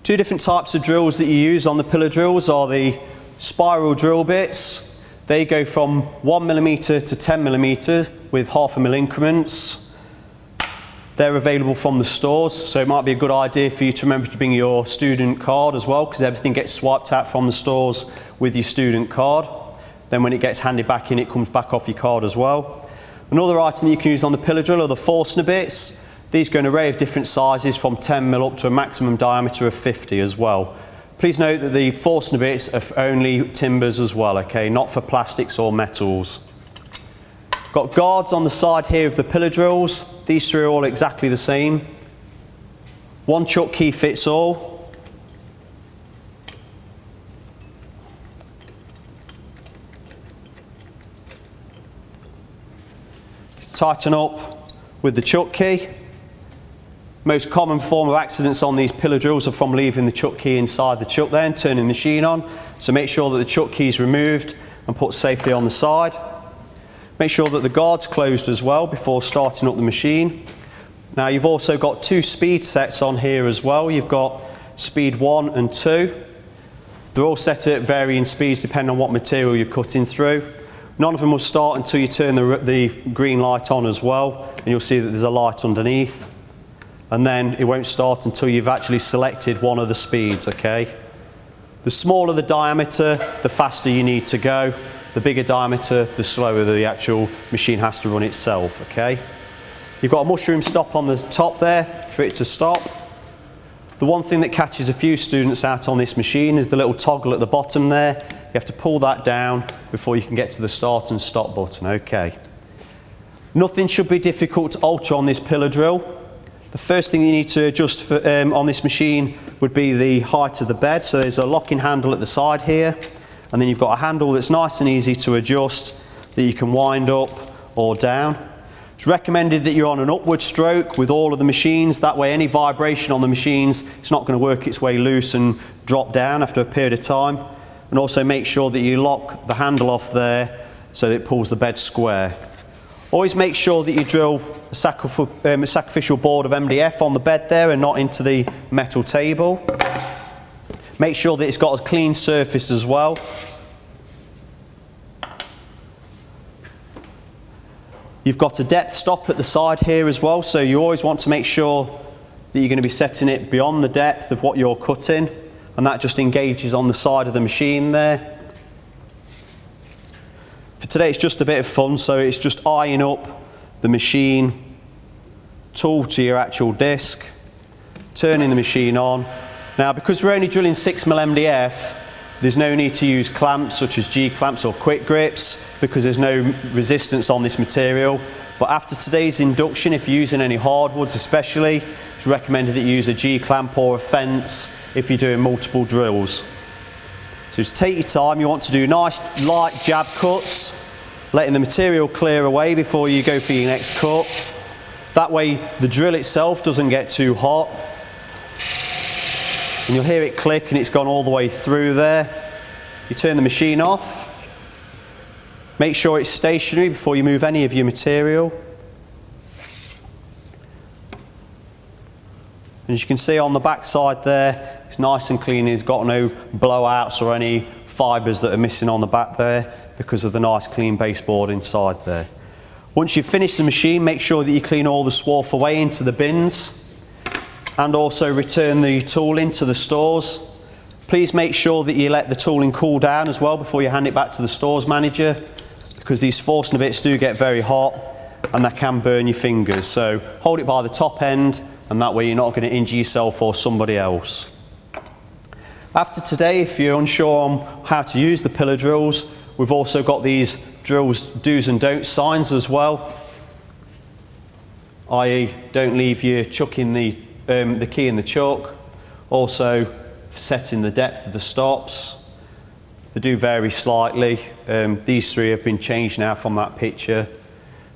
Two different types of drills that you use on the pillar drills are the spiral drill bits. They go from 1mm to 10mm with 1/2 mm increments. They're available from the stores, so it might be a good idea for you to remember to bring your student card as well, because everything gets swiped out from the stores with your student card. Then when it gets handed back in, it comes back off your card as well. Another item you can use on the pillar drill are the Forstner bits. These go in an array of different sizes from 10mm up to a maximum diameter of 50 as well. Please note that the Forstner bits are for only timbers as well, okay, not for plastics or metals. Got guards on the side here of the pillar drills. These three are all exactly the same. One chuck key fits all. Tighten up with the chuck key. Most common form of accidents on these pillar drills are from leaving the chuck key inside the chuck there and turning the machine on. So make sure that the chuck key is removed and put safely on the side. Make sure that the guard's closed as well before starting up the machine. Now you've also got two speed sets on here as well. You've got speed 1 and 2. They're all set at varying speeds depending on what material you're cutting through. None of them will start until you turn the green light on as well, and you'll see that there's a light underneath. And then it won't start until you've actually selected one of the speeds, okay? The smaller the diameter, the faster you need to go. The bigger diameter, the slower the actual machine has to run itself, okay? You've got a mushroom stop on the top there for it to stop. The one thing that catches a few students out on this machine is the little toggle at the bottom there. You have to pull that down before you can get to the start and stop button, okay? Nothing should be difficult to alter on this pillar drill. The first thing you need to adjust for, on this machine would be the height of the bed. So there's a locking handle at the side here, and then you've got a handle that's nice and easy to adjust that you can wind up or down. It's recommended that you're on an upward stroke with all of the machines. That way any vibration on the machines, it's not going to work its way loose and drop down after a period of time. And also make sure that you lock the handle off there so that it pulls the bed square. Always make sure that you drill a sacrificial board of MDF on the bed there and not into the metal table. Make sure that it's got a clean surface as well. You've got a depth stop at the side here as well, so you always want to make sure that you're going to be setting it beyond the depth of what you're cutting, and that just engages on the side of the machine there. For today it's just a bit of fun, so it's just eyeing up the machine tool to your actual disc, turning the machine on. Now because we're only drilling 6mm MDF, there's no need to use clamps such as G-clamps or quick grips because there's no resistance on this material. But after today's induction, if you're using any hardwoods especially, it's recommended that you use a G-clamp or a fence if you're doing multiple drills. So just take your time. You want to do nice light jab cuts, letting the material clear away before you go for your next cut. That way the drill itself doesn't get too hot. And you'll hear it click and it's gone all the way through there. You turn the machine off. Make sure it's stationary before you move any of your material. And as you can see on the back side there, it's nice and clean. It's got no blowouts or any fibres that are missing on the back there because of the nice clean baseboard inside there. Once you've finished the machine, make sure that you clean all the swarf away into the bins and also return the tool into the stores. Please make sure that you let the tooling cool down as well before you hand it back to the stores manager, because these Forstner bits do get very hot and that can burn your fingers. So hold it by the top end, and that way you're not going to injure yourself or somebody else. After today, if you're unsure on how to use the pillar drills, we've also got these drills do's and don'ts signs as well, i.e. don't leave your chuck in the key in the chuck. Also setting the depth of the stops. They do vary slightly. These three have been changed now from that picture.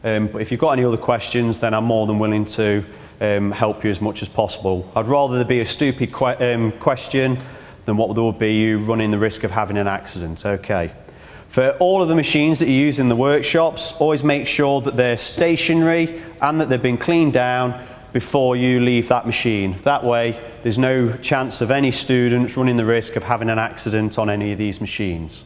But if you've got any other questions, then I'm more than willing to help you as much as possible. I'd rather there be a stupid question than what there would be you running the risk of having an accident. Okay. For all of the machines that you use in the workshops, always make sure that they're stationary and that they've been cleaned down before you leave that machine. That way, there's no chance of any students running the risk of having an accident on any of these machines.